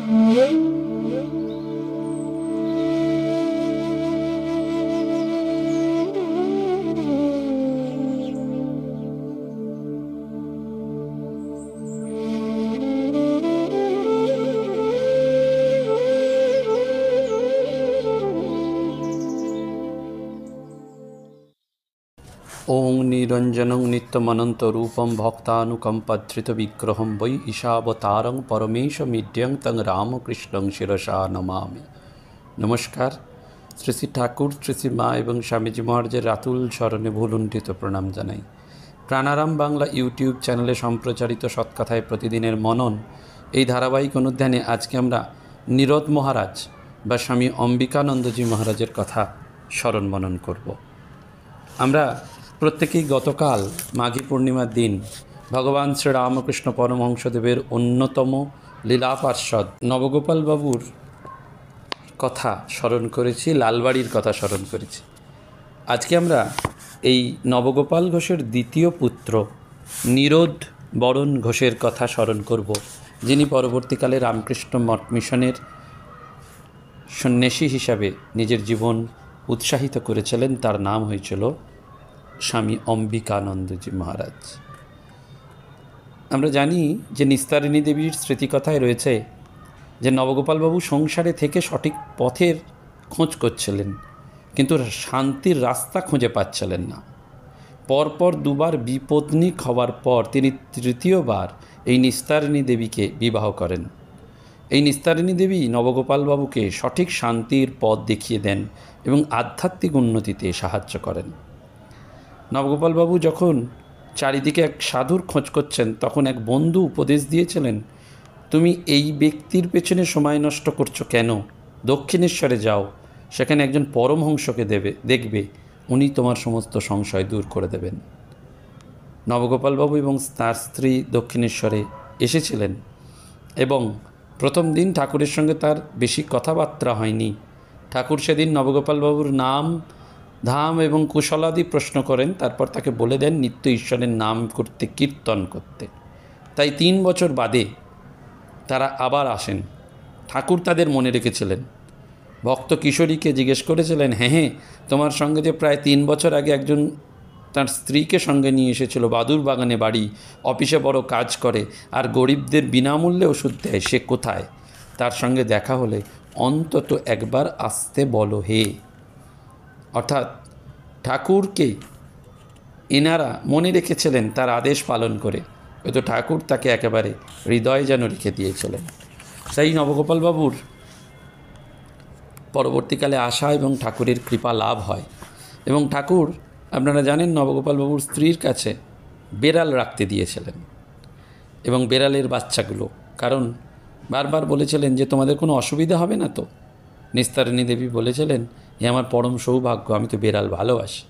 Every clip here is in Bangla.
ओं निरंजनं नित्यमनन्तरूपं भक्तानुकम्पधृतविग्रहं वै ईशावतारं परमेशमीड्यं तं रामकृष्णं शिरसा नमामि। नमस्कार। শ্রী শ্রী ঠাকুর, শ্রী শ্রী মা এবং স্বামীজি মহারাজের রাতুল স্মরণে ভুলুণ্ঠিত প্রণাম জানাই। প্রাণারাম বাংলা ইউটিউব চ্যানেলে সম্প্রচারিত সৎকথায় প্রতিদিনের মনন এই ধারাবাহিক অনুধ্যানে আজকে আমরা নিরোধ মহারাজ বা স্বামী অম্বিকানন্দজি মহারাজের কথা স্মরণ মনন করব। আমরা প্রত্যেকেই গতকাল মাঘী পূর্ণিমার দিন ভগবান শ্রীরামকৃষ্ণ পরমহংসদেবের অন্যতম লীলা পার্ষদ নবগোপাল বাবুর কথা স্মরণ করেছি, লালবাড়ির কথা স্মরণ করেছি। আজকে আমরা এই নবগোপাল ঘোষের দ্বিতীয় পুত্র নিরোধ বরণ ঘোষের কথা স্মরণ করব, যিনি পরবর্তীকালে রামকৃষ্ণ মঠ মিশনের সন্ন্যাসী হিসাবে নিজের জীবন উৎসাহিত করেছিলেন। তার নাম হয়েছিল স্বামী অম্বিকানন্দজি মহারাজ। আমরা জানি যে নিস্তারিণী দেবীর স্মৃতিকথায় রয়েছে যে নবগোপালবাবু সংসারে থেকে সঠিক পথের খোঁজ করছিলেন, কিন্তু শান্তির রাস্তা খুঁজে পাচ্ছিলেন না। পরপর দুবার বিপত্নিক হওয়ার পর তিনি তৃতীয়বার এই নিস্তারিণী দেবীকে বিবাহ করেন। এই নিস্তারিণী দেবী নবগোপালবাবুকে সঠিক শান্তির পথ দেখিয়ে দেন এবং আধ্যাত্মিক উন্নতিতে সাহায্য করেন। নবগোপালবাবু যখন চারিদিকে এক সাধুর খোঁজ করছেন, তখন এক বন্ধু উপদেশ দিয়েছিলেন, তুমি এই ব্যক্তির পেছনে সময় নষ্ট করছো কেন? দক্ষিণেশ্বরে যাও, সেখানে একজন পরমহংসকে দেখবে, উনি তোমার সমস্ত সংশয় দূর করে দেবেন। নবগোপালবাবু এবং তার স্ত্রী দক্ষিণেশ্বরে এসেছিলেন এবং প্রথম দিন ঠাকুরের সঙ্গে তার বেশি কথাবার্তা হয়নি। ঠাকুর সেদিন নবগোপালবাবুর নাম ধাম এবং কুশলাদি প্রশ্ন করেন, তারপর তাকে বলে দেন নিত্য ঈশ্বরের নাম করতে, কীর্তন করতে। তাই 3 বছর বাদে তারা আবার আসেন। ঠাকুর তাদের মনে রেখেছিলেন। ভক্ত কিশোরীকে জিজ্ঞেস করেছিলেন, হ্যাঁ তোমার সঙ্গে যে প্রায় 3 বছর আগে একজন তার স্ত্রীকে সঙ্গে নিয়ে এসেছিল, বাদুর বাগানে বাড়ি, অফিসে বড় কাজ করে আর গরিবদের বিনামূল্যে ওষুধ দেয়, সে কোথায়? তার সঙ্গে দেখা হলে অন্তত একবার আসতে বলো হে। অর্থাৎ ঠাকুরকে এনারা মনে রেখেছিলেন তার আদেশ পালন করে, হয়তো ঠাকুর তাকে একেবারে হৃদয়ে যেন রেখে দিয়েছিলেন। সেই নবগোপালবাবুর পরবর্তীকালে আসা এবং ঠাকুরের কৃপা লাভ হয়। এবং ঠাকুর, আপনারা জানেন, নবগোপালবাবুর স্ত্রীর কাছে বেড়াল রাখতে দিয়েছিলেন এবং বেড়ালের বাচ্চাগুলো, কারণ বারবার বলেছিলেন যে তোমাদের কোনো অসুবিধা হবে না তো? নিস্তারিণী দেবী বলেছিলেন, এ আমার পরম সৌভাগ্য, আমি তো বেড়াল ভালোবাসি।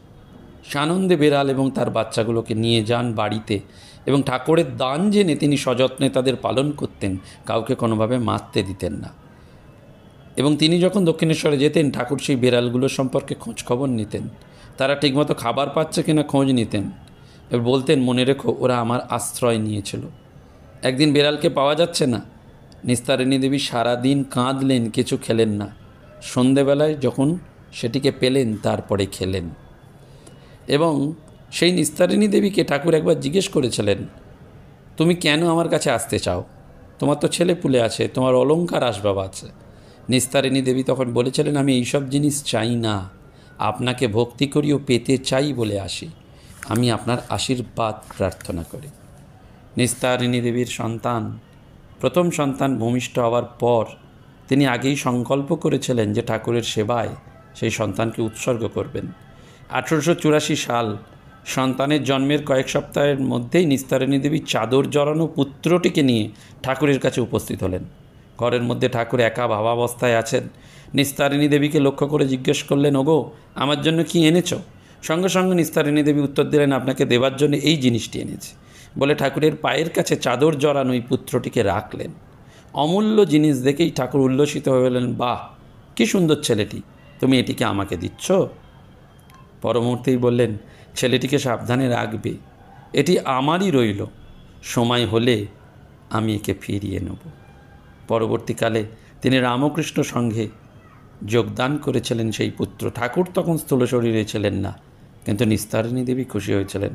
সানন্দে বেড়াল এবং তার বাচ্চাগুলোকে নিয়ে যান বাড়িতে এবং ঠাকুরের দান জেনে তিনি সযত্নে তাদের পালন করতেন, কাউকে কোনোভাবে মারতে দিতেন না। এবং তিনি যখন দক্ষিণেশ্বরে যেতেন, ঠাকুর সেই বেড়ালগুলোর সম্পর্কে খোঁজ খবর নিতেন, তারা ঠিকমতো খাবার পাচ্ছে কিনা খোঁজ নিতেন। এবার বলতেন, মনে রেখো ওরা আমার আশ্রয় নিয়েছিল। একদিন বেড়ালকে পাওয়া যাচ্ছে না, নিস্তারিণী দেবী সারাদিন কাঁদলেন, কিছু খেলেন না। সন্ধেবেলায় যখন সেটিকে পেলেন, তারপরে খেলেন। এবং সেই নিস্তারিণী দেবীকে ঠাকুর একবার জিজ্ঞেস করেছিলেন, তুমি কেন আমার কাছে আসতে চাও? তোমার তো ছেলে পুলে আছে, তোমার অলংকার আসবাব আছে। নিস্তারিণী দেবী তখন বলেছিলেন, আমি এইসব জিনিস চাই না, আপনাকে ভক্তি করিও পেতে চাই বলে আসি, আমি আপনার আশীর্বাদ প্রার্থনা করি। নিস্তারিণী দেবীর প্রথম সন্তান ভূমিষ্ঠ হওয়ার পর তিনি আগেই সংকল্প করেছিলেন যে ঠাকুরের সেবায় সেই সন্তানকে উৎসর্গ করবেন। 1884 সাল সন্তানের জন্মের কয়েক সপ্তাহের মধ্যেই নিস্তারিণী দেবী চাদর জড়ানো পুত্রটিকে নিয়ে ঠাকুরের কাছে উপস্থিত হলেন। ঘরের মধ্যে ঠাকুর একা ভাবাবস্থায় আছেন। নিস্তারিণী দেবীকে লক্ষ্য করে জিজ্ঞেস করলেন, ওগো আমার জন্য কি এনেছো? সঙ্গে সঙ্গে নিস্তারিণী দেবী উত্তর দিলেন, আপনাকে দেবার জন্য এই জিনিসটি এনেছি বলে ঠাকুরের পায়ের কাছে চাদর জড়ানো এই পুত্রটিকে রাখলেন। অমূল্য জিনিস দেখেই ঠাকুর উল্লসিত হয়ে বললেন, বাহ কী সুন্দর ছেলেটি, তুমি এটিকে আমাকে দিচ্ছ? পরমুহূর্তেই বললেন, ছেলেটিকে সাবধানে রাখবে, এটি আমারই রইল, সময় হলে আমি একে ফিরিয়ে নেব। পরবর্তীকালে তিনি রামকৃষ্ণ সংঘে যোগদান করেছিলেন সেই পুত্র। ঠাকুর তখন স্থূল শরীরে ছিলেন না, কিন্তু নিস্তারিণী দেবী খুশি হয়েছিলেন।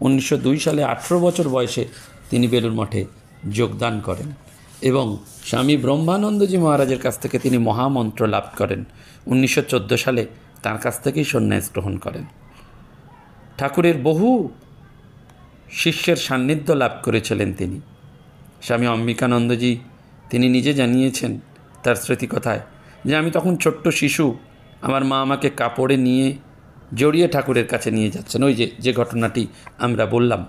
1902 সালে 18 বছর বয়সে তিনি বেলুড় মঠে যোগদান করেন এবং স্বামী ব্রহ্মানন্দজি মহারাজের কাছ থেকে তিনি মহামন্ত্র লাভ করেন। 1914 সালে তার কাছ থেকেই সন্ন্যাস গ্রহণ করেন। ঠাকুরের বহু শিষ্যের সান্নিধ্য লাভ করেছিলেন তিনি। স্বামী অম্বিকানন্দজি তিনি নিজে জানিয়েছেন তার স্মৃতিকথায় যে আমি তখন ছোট্ট শিশু, আমার মা আমাকে কাপড়ে নিয়ে জড়িয়ে ঠাকুরের কাছে নিয়ে যাচ্ছেন। ওই যে ঘটনাটি আমরা বললাম,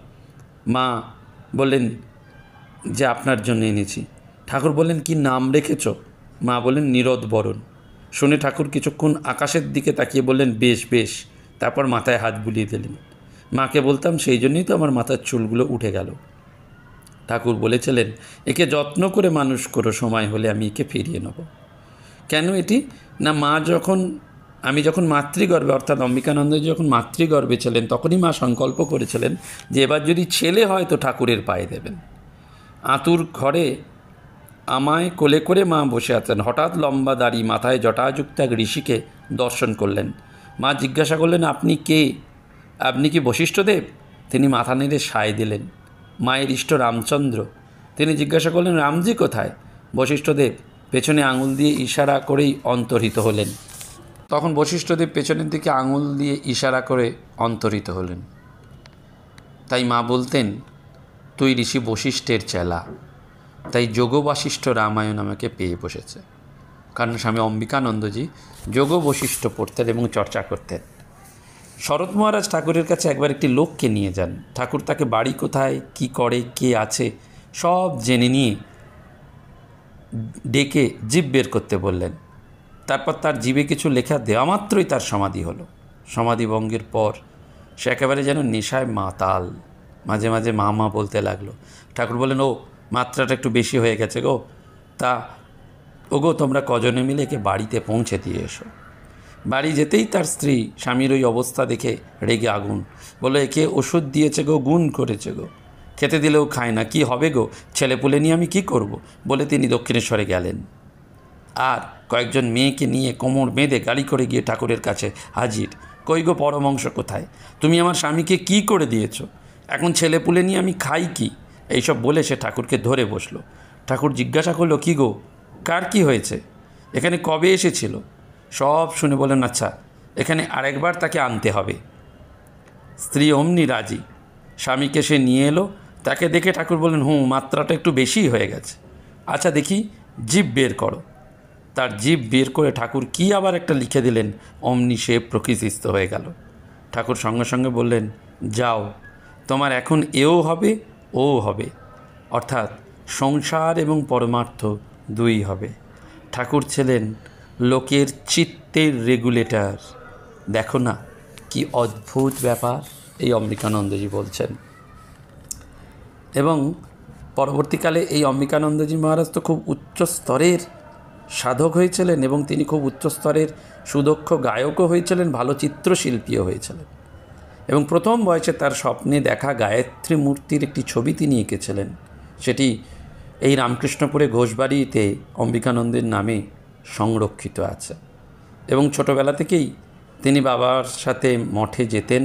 মা বললেন যে আপনার জন্য এনেছি। ঠাকুর বললেন কি নাম রেখেছ? মা বললেন নীরদবরণ। শুনে ঠাকুর কিছুক্ষণ আকাশের দিকে তাকিয়ে বললেন বেশ বেশ, তারপর মাথায় হাত বুলিয়ে দিলেন। মাকে বলতাম সেই জন্যই তো আমার মাথার চুলগুলো উঠে গেল। ঠাকুর বলেছিলেন একে যত্ন করে মানুষ করো, সময় হলে আমি একে ফিরিয়ে নেব। কেন এটি না, আমি যখন মাতৃগর্ভে, অর্থাৎ অম্বিকানন্দজি যখন মাতৃগর্ভে ছিলেন, তখনই মা সংকল্প করেছিলেন যে এবার যদি ছেলে হয় তো ঠাকুরের পায়ে দেবেন। আতুর ঘরে আমায় কোলে করে মা বসে আছেন। হঠাৎ লম্বা দাড়ি, মাথায় জটাযুক্ত এক ঋষিকে দর্শন করলেন। মা জিজ্ঞাসা করলেন আপনি কে? আপনি কি বশিষ্ঠদেব? তিনি মাথা নেড়ে সায় দিলেন। মায়ের ইষ্ট রামচন্দ্র। তিনি জিজ্ঞাসা করলেন রামজি কোথায়? বশিষ্ঠদেব পেছনে আঙুল দিয়ে ইশারা করেই অন্তর্হিত হলেন। তখন বশিষ্ঠদেব পেছনের দিকে আঙুল দিয়ে ইশারা করে অন্তর্হিত হলেন। তাই মা বলতেন তুই ঋষি বশিষ্ঠের চেলা। তাই যোগ বাশিষ্ঠ রামায়ণ আমাকে পেয়ে বসেছে। কারণ স্বামী অম্বিকানন্দজি যোগ বশিষ্ঠ পড়তেন এবং চর্চা করতেন। শরৎ মহারাজ ঠাকুরের কাছে একবার একটি লোককে নিয়ে যান। ঠাকুর তাকে বাড়ি কোথায়, কি করে, কে আছে সব জেনে নিয়ে ডেকে জিভ বের করতে বললেন। তারপর তার জিভে কিছু লেখা দেওয়া মাত্রই তার সমাধি হলো। সমাধি ভঙ্গের পর সে একেবারে যেন নেশায় মাতাল, মাঝে মাঝে মা মা বলতে লাগলো। ঠাকুর বললেন ও মাত্রাটা একটু বেশি হয়ে গেছে গো, তা ওগো তোমরা কজনে মিলে একে বাড়িতে পৌঁছে দিয়ে এসো। বাড়ি যেতেই তার স্ত্রী স্বামীর ওই অবস্থা দেখে রেগে আগুন, বলে একে ওষুধ দিয়েছে গো, গুণ করেছে গো, খেতে দিলেও খায় না, কি হবে গো, ছেলেপুলে নিয়ে আমি কি করব? বলে তিনি দক্ষিণেশ্বরে গেলেন আর কয়েকজন মেয়েকে নিয়ে কোমর বেঁধে গাড়ি করে গিয়ে ঠাকুরের কাছে হাজির। কই গো পরমংশ কোথায়? তুমি আমার স্বামীকে কি করে দিয়েছ? এখন ছেলেপুলে নিয়ে আমি খাই কি? এইসব বলে সে ঠাকুরকে ধরে বসলো। ঠাকুর জিজ্ঞাসা করলো কি গো, কার কি হয়েছে? এখানে কবে এসেছিল? সব শুনে বলেন আচ্ছা এখানে আরেকবার তাকে আনতে হবে। স্ত্রী অমনি রাজি। স্বামীকে সে নিয়ে এলো। তাকে দেখে ঠাকুর বললেন মাত্রাটা একটু বেশিই হয়ে গেছে, আচ্ছা দেখি জিভ বের করো। তার জিভ বের করে ঠাকুর কি আবার একটা লিখে দিলেন। অমনি সে প্রকৃতিস্থ হয়ে গেল। ঠাকুর সঙ্গে সঙ্গে বললেন যাও, তোমার এখন এও হবে ও হবে, অর্থাৎ সংসার এবং পরমার্থ দুই হবে। ঠাকুর ছিলেন লোকের চিত্তের রেগুলেটর। দেখো না কি অদ্ভুত ব্যাপার, এই অম্বিকানন্দজি বলছেন। এবং পরবর্তীকালে এই অম্বিকানন্দজি মহারাজ তো খুব উচ্চ স্তরের সাধক হয়েছিলেন এবং তিনি খুব উচ্চ স্তরের সুদক্ষ গায়কও হয়েছিলেন, ভালো চিত্রশিল্পীও হয়েছিলেন। এবং প্রথম বয়সে তার স্বপ্নে দেখা গায়ত্রী মূর্তির একটি ছবি তিনি এঁকেছিলেন। সেটি এই রামকৃষ্ণপুরে ঘোষবাড়িতে অম্বিকানন্দের নামে সংরক্ষিত আছে। এবং ছোটোবেলা থেকেই তিনি বাবার সাথে মঠে যেতেন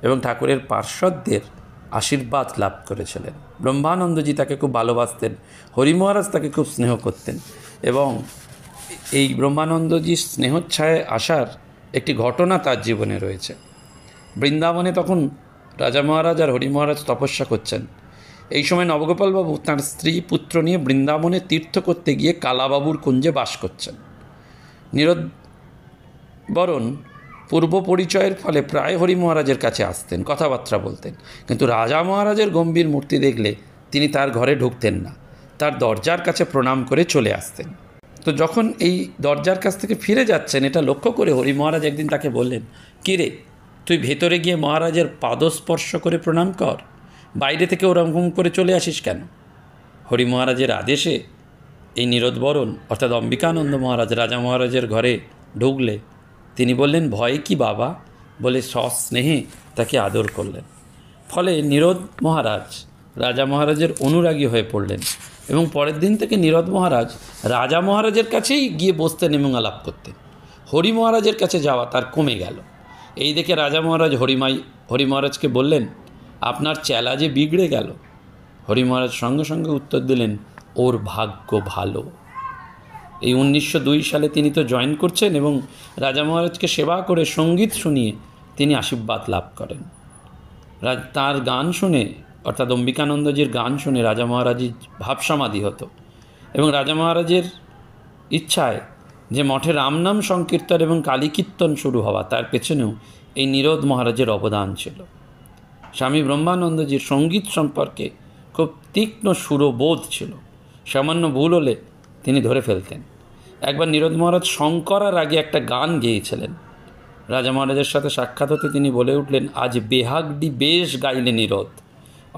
এবং ঠাকুরের পার্শ্বদের আশীর্বাদ লাভ করেছিলেন। ব্রহ্মানন্দজি তাকে খুব ভালোবাসতেন, হরি মহারাজ তাকে খুব স্নেহ করতেন। এবং এই ব্রহ্মানন্দজির স্নেহচ্ছায় আসার একটি ঘটনা তার জীবনে রয়েছে। বৃন্দাবনে তখন রাজা মহারাজ আর হরি মহারাজ তপস্যা করছেন। এই সময় নবগোপালবাবু তাঁর স্ত্রী পুত্র নিয়ে বৃন্দাবনে তীর্থ করতে গিয়ে কালাবাবুর কুঞ্জে বাস করছেন। নীরদবরণ পূর্ব পরিচয়ের ফলে প্রায় হরি মহারাজের কাছে আসতেন, কথাবার্তা বলতেন, কিন্তু রাজা মহারাজের গম্ভীর মূর্তি দেখলে তিনি তার ঘরে ঢুকতেন না, তার দরজার কাছে প্রণাম করে চলে আসতেন। তো যখন এই দরজার কাছ থেকে ফিরে যাচ্ছেন এটা লক্ষ্য করে হরি মহারাজ একদিন তাকে বললেন, কী রে, তুই ভেতরে গিয়ে মহারাজের পাদস্পর্শ করে প্রণাম কর, বাইরে থেকে ওরকম করে চলে আসিস কেন? হরি মহারাজের আদেশে এই নীরদবরণ অর্থাৎ অম্বিকানন্দ মহারাজ রাজা মহারাজের ঘরে ঢুকলে তিনি বললেন ভয় কি বাবা, বলে সস্নেহে তাকে আদর করলেন। ফলে নীরদ মহারাজ রাজা মহারাজের অনুরাগী হয়ে পড়লেন এবং পরের দিন থেকে নীরদ মহারাজ রাজা মহারাজের কাছেই গিয়ে বসতেন এবং আলাপ করতেন। হরি মহারাজের কাছে যাওয়া তার কমে গেল। এই দেখে রাজা মহারাজ হরি মহারাজকে বললেন, আপনার চেলা যে বিগড়ে গেল। হরি মহারাজ সঙ্গে সঙ্গে উত্তর দিলেন, ওর ভাগ্য ভালো। এই 1902 সালে তিনি তো জয়েন করছেন এবং রাজা মহারাজকে সেবা করে সঙ্গীত শুনিয়ে তিনি আশীর্বাদ লাভ করেন। তার গান শুনে, অর্থাৎ অম্বিকানন্দজির গান শুনে রাজা মহারাজের ভাবসমাধি হতো এবং রাজা মহারাজের ইচ্ছায় যে মঠে রামনাম সংকীর্তন এবং কালী কীর্তন শুরু হওয়া, তার পেছনেও এই নীরদ মহারাজের অবদান ছিল। স্বামী ব্রহ্মানন্দজির সঙ্গীত সম্পর্কে খুব তীক্ষ্ণ সুরবোধ ছিল। সামান্য ভুল হলে তিনি ধরে ফেলতেন। একবার নীরদ মহারাজ শঙ্করার আগে একটা গান গেয়েছিলেন। রাজা মহারাজের সাথে সাক্ষাৎ হতে তিনি বলে উঠলেন, আজ বেহাগডি বেশ গাইলে নীরদ।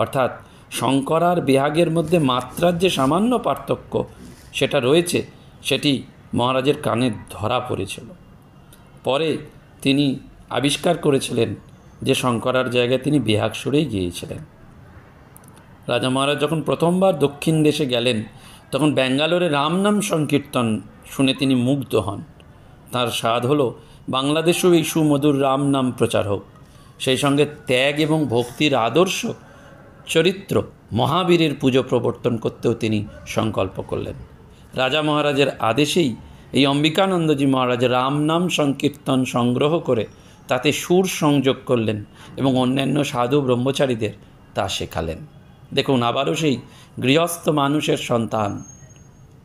অর্থাৎ শঙ্কর আর বেহাগের মধ্যে মাত্রার যে সামান্য পার্থক্য সেটা রয়েছে, সেটি মহারাজের কানে ধরা পড়েছিল। পরে তিনি আবিষ্কার করেছিলেন যে শঙ্করার জায়গায় তিনি বেহাগ সুরেই গিয়েছিলেন। রাজা মহারাজ যখন প্রথমবার দক্ষিণ দেশে গেলেন, তখন ব্যাঙ্গালোরে রামনাম সংকীর্তন শুনে তিনি মুগ্ধ হন। তার স্বাদ হলো বাংলাদেশেও এই সুমধুর রাম নাম প্রচার হোক। সেই সঙ্গে ত্যাগ এবং ভক্তির আদর্শ চরিত্র মহাবীরের পুজো প্রবর্তন করতেও তিনি সংকল্প করলেন। রাজা মহারাজের আদেশেই এই অম্বিকানন্দজি মহারাজ রাম নাম সংকীর্তন সংগ্রহ করে তাতে সুর সংযোগ করলেন এবং অন্যান্য সাধু ব্রহ্মচারীদের তা শেখালেন। দেখুন, আবারও সেই গৃহস্থ মানুষের সন্তান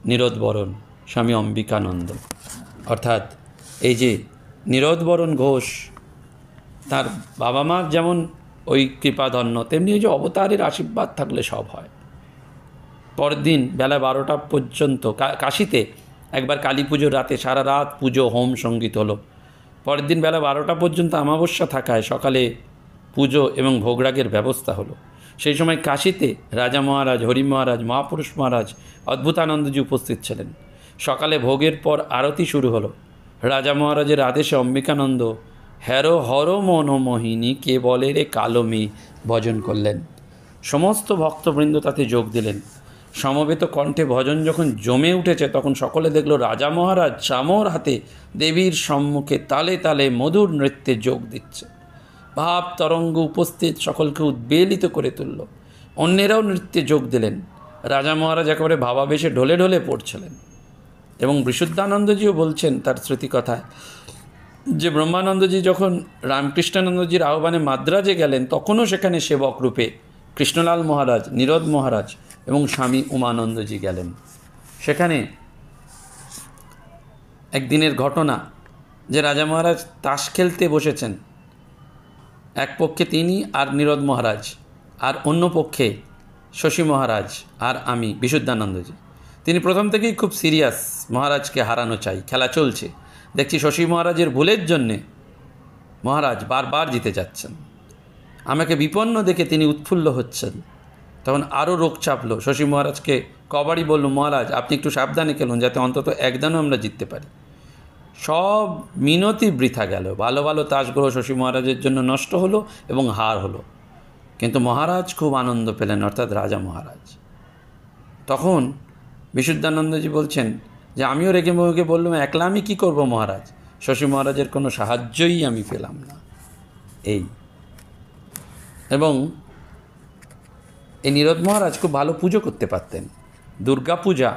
নীরদবরণ স্বামী অম্বিকানন্দ, অর্থাৎ এই যে নীরদবরণ ঘোষ, তার বাবা মার যেমন ওই কৃপাধন্য, তেমনি ওই যে অবতারের আশীর্বাদ থাকলে সব হয়। পরের দিন বেলা 12টা পর্যন্ত কাশীতে একবার কালী পুজোর রাতে সারা রাত পুজো, হোম, সঙ্গীত হলো। পরের দিন বেলা 12টা পর্যন্ত অমাবস্যা থাকায় সকালে পুজো এবং ভোগরাগের ব্যবস্থা হলো। সেই সময় কাশীতে রাজা মহারাজ, হরি মহারাজ, মহাপুরুষ মহারাজ, অদ্ভুতানন্দজি উপস্থিত ছিলেন। সকালে ভোগের পর আরতি শুরু হলো। রাজা মহারাজের আদেশে অম্বিকানন্দ হ্যারো হর মনোমোহিনী কে বলে রে কালো মেয়ে ভজন করলেন। সমস্ত ভক্তবৃন্দ তাতে যোগ দিলেন। সমবেত কণ্ঠে ভজন যখন জমে উঠেছে, তখন সকলে দেখল রাজা মহারাজ চামর হাতে দেবীর সম্মুখে তালে তালে মধুর নৃত্যে যোগ দিচ্ছে। ভাব তরঙ্গ উপস্থিত সকলকে উদ্বেলিত করে তুলল। অন্যেরাও নৃত্যে যোগ দিলেন। রাজা মহারাজ একেবারে ভাবাবেশে ঢলে ঢলে পড়ছিলেন এবং বিশুদ্ধানন্দজিও বলছেন তার স্মৃতিকথায় যে ব্রহ্মানন্দজি যখন রামকৃষ্ণানন্দজির আহ্বানে মাদ্রাজে গেলেন, তখনও সেখানে সেবক রূপে কৃষ্ণলাল মহারাজ, নীরদ মহারাজ এবং স্বামী উমানন্দজি গেলেন। সেখানে একদিনের ঘটনা যে রাজা মহারাজ তাস খেলতে বসেছেন, এক পক্ষে তিনি আর নীরদ মহারাজ, আর অন্য পক্ষে শশী মহারাজ আর আমি বিশুদ্ধানন্দজি। তিনি প্রথম থেকেই খুব সিরিয়াস, মহারাজকে হারানো চাই, খেলা চলছে। দেখছি শশী মহারাজের ভুলের জন্যে মহারাজ বারবার জিতে যাচ্ছেন। আমাকে বিপন্ন দেখে তিনি উৎফুল্ল হচ্ছেন। তখন আরও রোগ চাপলো। শশী মহারাজকে কবারই বলল, মহারাজ আপনি একটু সাবধানে খেলুন, যাতে অন্তত একদানও আমরা জিততে পারি। সব মিনতি বৃথা গেল। ভালো ভালো তাসগুলো শশী মহারাজের জন্য নষ্ট হলো এবং হার হলো। কিন্তু মহারাজ খুব আনন্দ পেলেন, অর্থাৎ রাজা মহারাজ। তখন বিশুদ্ধানন্দজি বলছেন যে আমিও রেগে মুখে বললাম, একলা আমি কী করবো মহারাজ, শশী মহারাজের কোনো সাহায্যই আমি পেলাম না। এই এবং এই নীরদ মহারাজ খুব ভালো পুজো করতে পারতেন। দুর্গা পূজা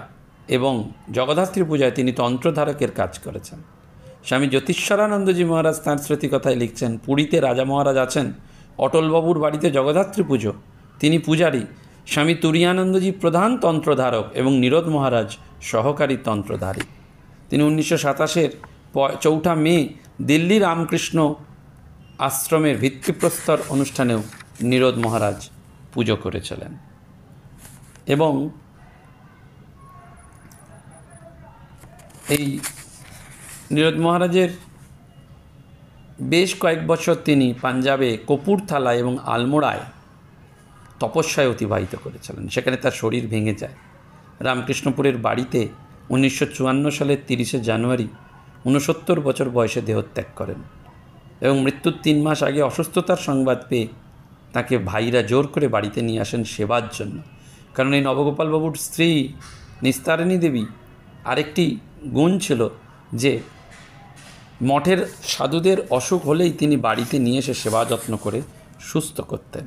এবং জগদ্ধাত্রী পূজায় তিনি তন্ত্রধারকের কাজ করেছেন। স্বামী জ্যোতিষ্বরানন্দজি মহারাজ তাঁর স্মৃতিকথায় লিখছেন, পুরীতে রাজা মহারাজ আছেন, অটলবাবুর বাড়িতে জগদ্ধাত্রী পুজো, তিনি পূজারী, স্বামী তুরীয়ানন্দজি প্রধান তন্ত্রধারক এবং নীরদ মহারাজ সহকারী তন্ত্রধারী। তিনি 1927-এর 4 মে দিল্লি রামকৃষ্ণ আশ্রমের ভিত্তিপ্রস্তর অনুষ্ঠানেও নীরদ মহারাজ পুজো করেছিলেন। এবং এই নীরদ মহারাজের বেশ কয়েক বছর তিনি পাঞ্জাবে কপুরথালা এবং আলমোড়ায় তপস্যায় অতিবাহিত করেছিলেন। সেখানে তার শরীর ভেঙে যায়। রামকৃষ্ণপুরের বাড়িতে 1954 সালের 30শে জানুয়ারি 69 বছর বয়সে দেহত্যাগ করেন এবং মৃত্যুর 3 মাস আগে অসুস্থতার সংবাদ পেয়ে তাকে ভাইরা জোর করে বাড়িতে নিয়ে আসেন সেবার জন্য। কারণ এই নবগোপালবাবুর স্ত্রী নিস্তারিণী দেবী আরেকটি গুণ ছিল যে মঠের সাধুদের অসুখ হলেই তিনি বাড়িতে নিয়ে এসে সেবা যত্ন করে সুস্থ করতেন।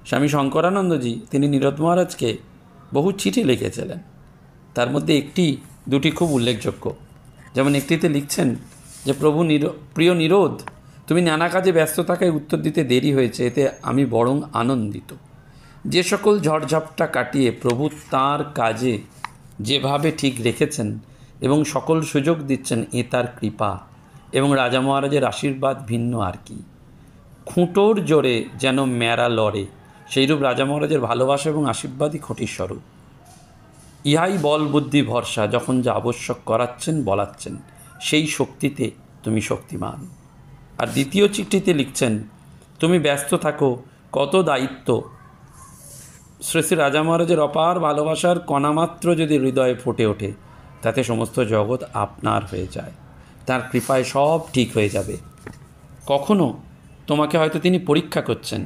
স্বামী শঙ্করানন্দজি তিনি নীরদ মহারাজকে বহু চিঠি লিখেছিলেন, তার মধ্যে একটি দুটি খুব উল্লেখযোগ্য। যেমন একটিতে লিখছেন যে প্রভু প্রিয় নীরদ, তুমি নানা কাজে ব্যস্ত থাকায় উত্তর দিতে দেরি হয়েছে, এতে আমি বরং আনন্দিত। যে সকল ঝড়ঝাপটা কাটিয়ে প্রভু তাঁর কাজে যেভাবে ঠিক রেখেছেন এবং সকল সুযোগ দিচ্ছেন, এ তার কৃপা এবং রাজা মহারাজের আশীর্বাদ ভিন্ন আর কি। খুঁটোর জোরে যেন মেরা লড়ে, সেইরূপ রাজা মহারাজের ভালোবাসা এবং আশীর্বাদই খুঁটির স্বরূপ। ইহাই বল বুদ্ধি ভরসা, যখন যা আবশ্যক করাচ্ছেন বলাচ্ছেন, সেই শক্তিতে তুমি শক্তিমান। আর দ্বিতীয় চিঠিতে লিখছেন, তুমি ব্যস্ত থাকো, কত দায়িত্ব, শ্রী শ্রী রাজা মহারাজের অপার ভালোবাসার কণামাত্র যদি হৃদয়ে ফুটে ওঠে, তাতে সমস্ত জগৎ আপনার হয়ে যায়, তার কৃপায় সব ঠিক হয়ে যাবে। কখনো তোমাকে হয়তো তিনি পরীক্ষা করছেন,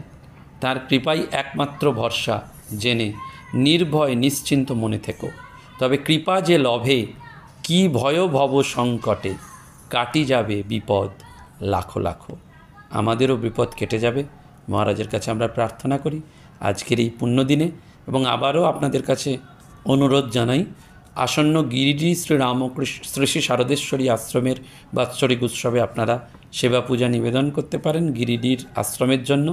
তার কৃপাই একমাত্র ভরসা জেনে নির্ভয় নিশ্চিন্ত মনে থেকো। তবে কৃপা যে লভে, কি ভয় ভব সংকটে, কাটি যাবে বিপদ লাখো লাখো। আমাদেরও বিপদ কেটে যাবে, মহারাজের কাছে আমরা প্রার্থনা করি আজকের এই পুণ্যদিনে। এবং আবারও আপনাদের কাছে অনুরোধ জানাই, আসন্ন গিরিডি শ্রী রামকৃষ্ণ শ্রী শ্রী শারদেশ্বরী আশ্রমের বাৎসরিক উৎসবে আপনারা সেবা পূজা নিবেদন করতে পারেন গিরিডির আশ্রমের জন্য।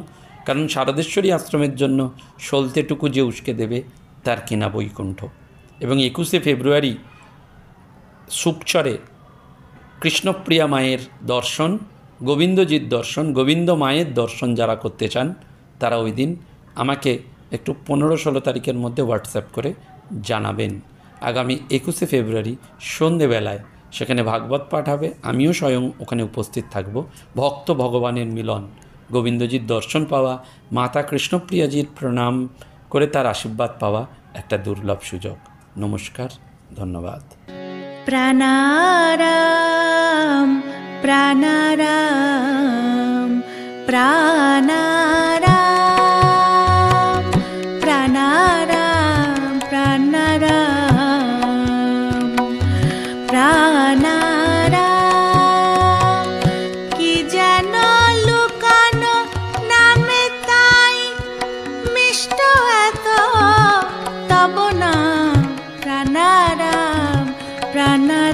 কারণ শারদেশ্বরী আশ্রমের জন্য সলতেটুকু যে উস্কে দেবে তার কেনা বৈকুণ্ঠ। এবং 21শে ফেব্রুয়ারি সুকচরে কৃষ্ণপ্রিয়া মায়ের দর্শন, গোবিন্দজির দর্শন, গোবিন্দ মায়ের দর্শন যারা করতে চান তারা ওই দিন আমাকে একটু 15-16 তারিখের মধ্যে হোয়াটসঅ্যাপ করে জানাবেন। আগামী 21শে ফেব্রুয়ারি সন্ধেবেলায় সেখানে ভাগবত পাঠ হবে, আমিও স্বয়ং ওখানে উপস্থিত থাকব। ভক্ত ভগবানের মিলন, গোবিন্দজির দর্শন পাওয়া, মাতা কৃষ্ণপ্রিয়াজির প্রণাম করে তার আশীর্বাদ পাওয়া একটা দুর্লভ সুযোগ। নমস্কার, ধন্যবাদ। প্রাণারাম প্রাণারাম প্রাণারাম প্রাণারাম প্রাণারাম প্রাণারাম। কি যেন লুকানো নামে তাই মিষ্ট এত তব নাম প্রাণারাম প্রাণারাম।